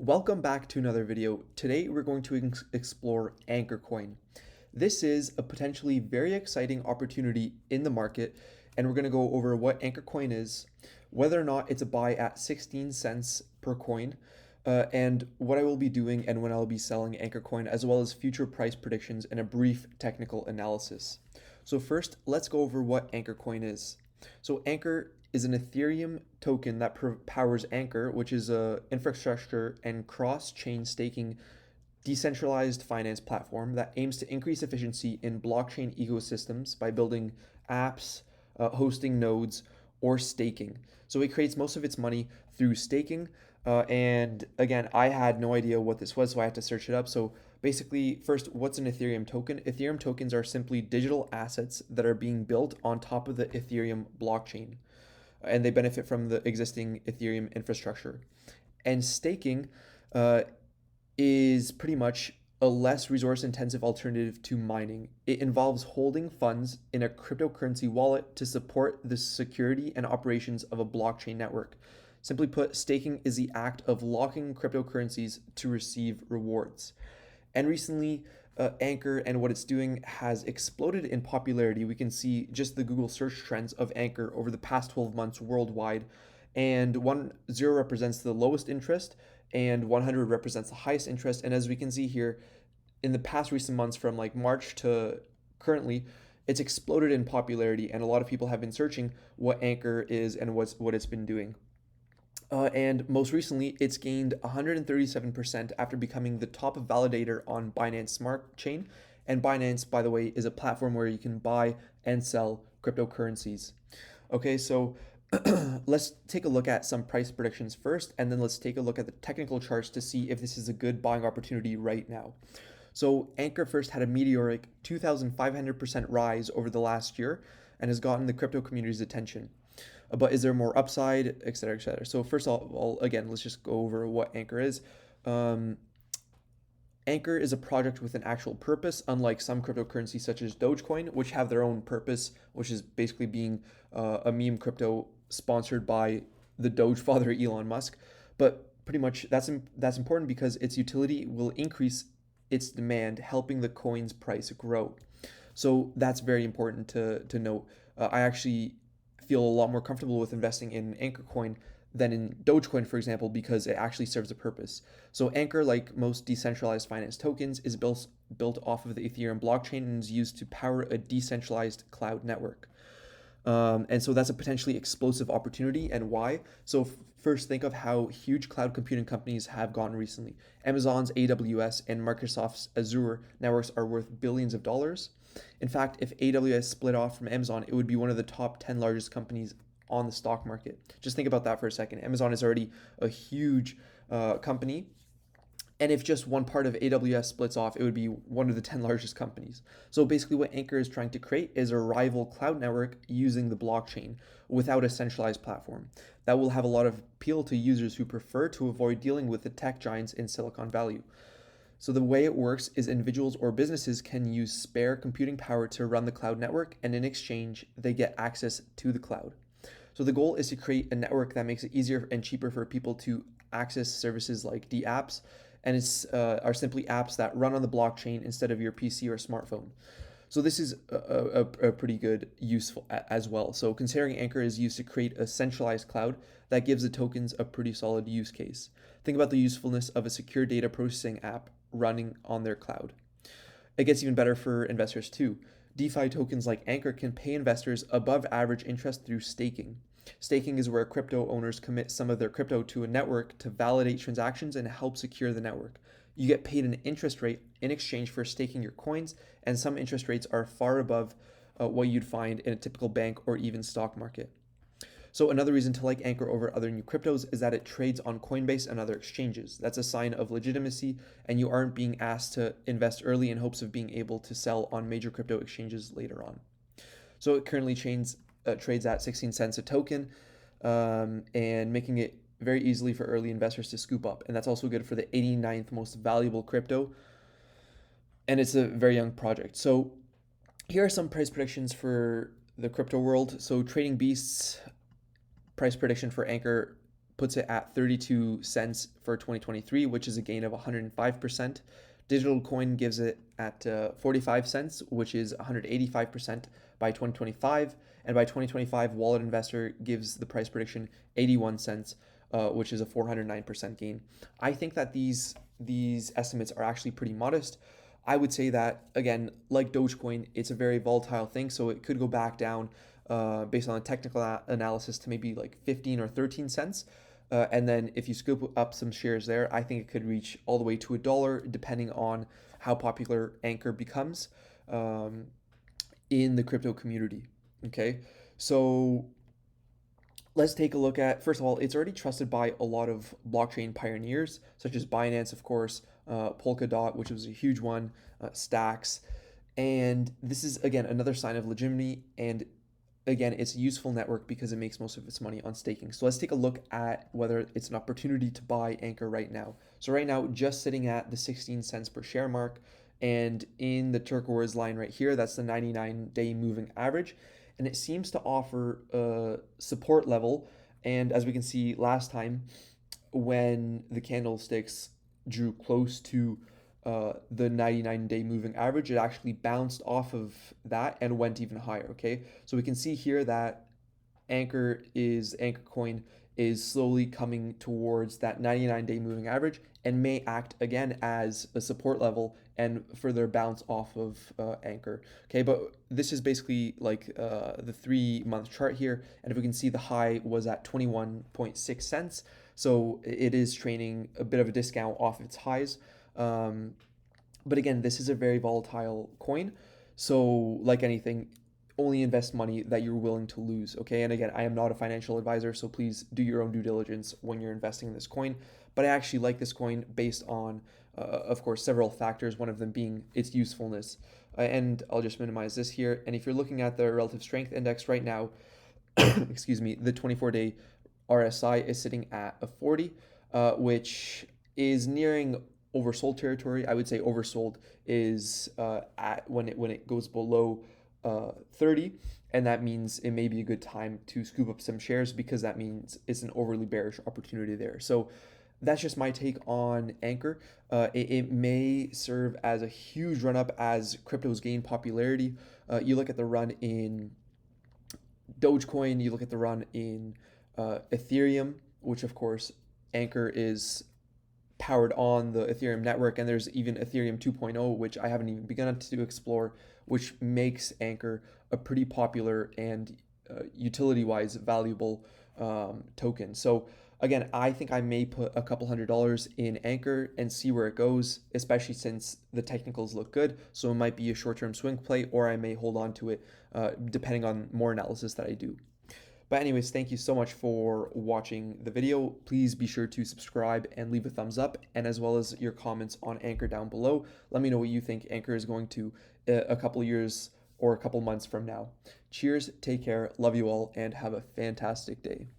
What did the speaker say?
Welcome back to another video. Today we're going to explore Anker coin. This is a potentially very exciting opportunity in the market, and we're going to go over what Anker coin is, whether or not it's a buy at 16 cents per coin, and what I will be doing and when I'll be selling Anker coin, as well as future price predictions and a brief technical analysis. So first, let's go over what Anker coin is. So Anker is an Ethereum token that powers Anker, which is a infrastructure and cross-chain staking decentralized finance platform that aims to increase efficiency in blockchain ecosystems by building apps, hosting nodes, or staking. So it creates most of its money through staking. And again, I had no idea what this was, so I had to search it up. So basically, first, what's an Ethereum token? Ethereum tokens are simply digital assets that are being built on top of the Ethereum blockchain, and they benefit from the existing Ethereum infrastructure. And staking is pretty much a less resource intensive alternative to mining. It involves holding funds in a cryptocurrency wallet to support the security and operations of a blockchain network. Simply put, staking is the act of locking cryptocurrencies to receive rewards. And recently, Anker and what it's doing has exploded in popularity. We can see just the Google search trends of Anker over the past 12 months worldwide. And 0 represents the lowest interest, and 100 represents the highest interest. And as we can see here, in the past recent months, from like March to currently, it's exploded in popularity, and a lot of people have been searching what Anker is and what it's been doing. And most recently, it's gained 137% after becoming the top validator on Binance Smart Chain. And Binance, by the way, is a platform where you can buy and sell cryptocurrencies. Okay, so let's take a look at some price predictions first, and then let's take a look at the technical charts to see if this is a good buying opportunity right now. So Anker first had a meteoric 2,500% rise over the last year and has gotten the crypto community's attention. But is there more upside, et cetera, et cetera? So first of all, again, let's just go over what Anker is. Anker is a project with an actual purpose, unlike some cryptocurrencies such as Dogecoin, which have their own purpose, which is basically being a meme crypto sponsored by the Doge father Elon Musk. But pretty much that's important because its utility will increase its demand, helping the coin's price grow. So that's very important to note. I actually feel a lot more comfortable with investing in Anker coin than in Dogecoin, for example, because it actually serves a purpose. So Anker, like most decentralized finance tokens, is built off of the Ethereum blockchain and is used to power a decentralized cloud network. And so that's a potentially explosive opportunity. And why? So first, think of how huge cloud computing companies have gone recently. Amazon's AWS and Microsoft's Azure networks are worth billions of dollars. In fact, if AWS split off from Amazon, it would be one of the top 10 largest companies on the stock market. Just think about that for a second. Amazon is already a huge company. And if just one part of AWS splits off, it would be one of the 10 largest companies. So basically what Anker is trying to create is a rival cloud network using the blockchain without a centralized platform. That will have a lot of appeal to users who prefer to avoid dealing with the tech giants in Silicon Valley. So the way it works is individuals or businesses can use spare computing power to run the cloud network, and in exchange, they get access to the cloud. So the goal is to create a network that makes it easier and cheaper for people to access services like the apps, and are simply apps that run on the blockchain instead of your PC or smartphone. So this is a pretty good use as well. So considering Anker is used to create a centralized cloud, that gives the tokens a pretty solid use case. Think about the usefulness of a secure data processing app running on their cloud. It gets even better for investors too. DeFi tokens like Anker can pay investors above average interest through staking. Staking is where crypto owners commit some of their crypto to a network to validate transactions and help secure the network. You get paid an interest rate in exchange for staking your coins, and some interest rates are far above what you'd find in a typical bank or even stock market. So another reason to like Anker over other new cryptos is that it trades on Coinbase and other exchanges. That's a sign of legitimacy, and you aren't being asked to invest early in hopes of being able to sell on major crypto exchanges later on. So it currently trades at 16 cents a token, and making it very easily for early investors to scoop up. And that's also good for the 89th most valuable crypto. And it's a very young project. So here are some price predictions for the crypto world. So Trading Beasts price prediction for Anker puts it at 32 cents for 2023, which is a gain of 105%. Digital coin gives it at 45 cents, which is 185% by 2025. And by 2025, Wallet Investor gives the price prediction 81 cents, which is a 409% gain. I think that these estimates are actually pretty modest. I would say that, again, like Dogecoin, it's a very volatile thing, so it could go back down based on a technical analysis to maybe like 15 or 13 cents. And then if you scoop up some shares there, I think it could reach all the way to $1, depending on how popular Anker becomes in the crypto community. Okay, so let's take a look at, first of all, it's already trusted by a lot of blockchain pioneers, such as Binance, of course, Polkadot, which was a huge one, Stacks. And this is, again, another sign of legitimacy. And again, it's a useful network because it makes most of its money on staking. So let's take a look at whether it's an opportunity to buy Anker right now. So right now, just sitting at the 16 cents per share mark. And in the turquoise line right here, that's the 99-day moving average. And it seems to offer a support level. And as we can see last time, when the candlesticks drew close to the 99-day moving average, it actually bounced off of that and went even higher. Okay, so we can see here that Anker coin is slowly coming towards that 99-day moving average and may act again as a support level and further bounce off of Anker. Okay, but this is basically like the 3-month chart here, and if we can see, the high was at 21.6 cents, so it is trading a bit of a discount off its highs. But again, this is a very volatile coin, so like anything, only invest money that you're willing to lose. Okay, and again, I am not a financial advisor, so please do your own due diligence when you're investing in this coin. But I actually like this coin based on, of course, several factors, one of them being its usefulness. And I'll just minimize this here. And if you're looking at the relative strength index right now, excuse me, the 24-day RSI is sitting at a 40, which is nearing oversold territory. I would say oversold is at when it goes below 30, and that means it may be a good time to scoop up some shares because that means it's an overly bearish opportunity there. So that's just my take on Anker. It may serve as a huge run up as cryptos gain popularity. You look at the run in Dogecoin, you look at the run in Ethereum, which of course Anker is powered on the Ethereum network, and there's even Ethereum 2.0, which I haven't even begun to explore, which makes Anker a pretty popular and utility-wise valuable token. So again, I think I may put a couple $100 in Anker and see where it goes, especially since the technicals look good. So it might be a short-term swing play, or I may hold on to it depending on more analysis that I do. But anyways, thank you so much for watching the video. Please be sure to subscribe and leave a thumbs up, and as well as your comments on Anker down below. Let me know what you think Anker is going to a couple years or a couple months from now. Cheers, take care, love you all, and have a fantastic day.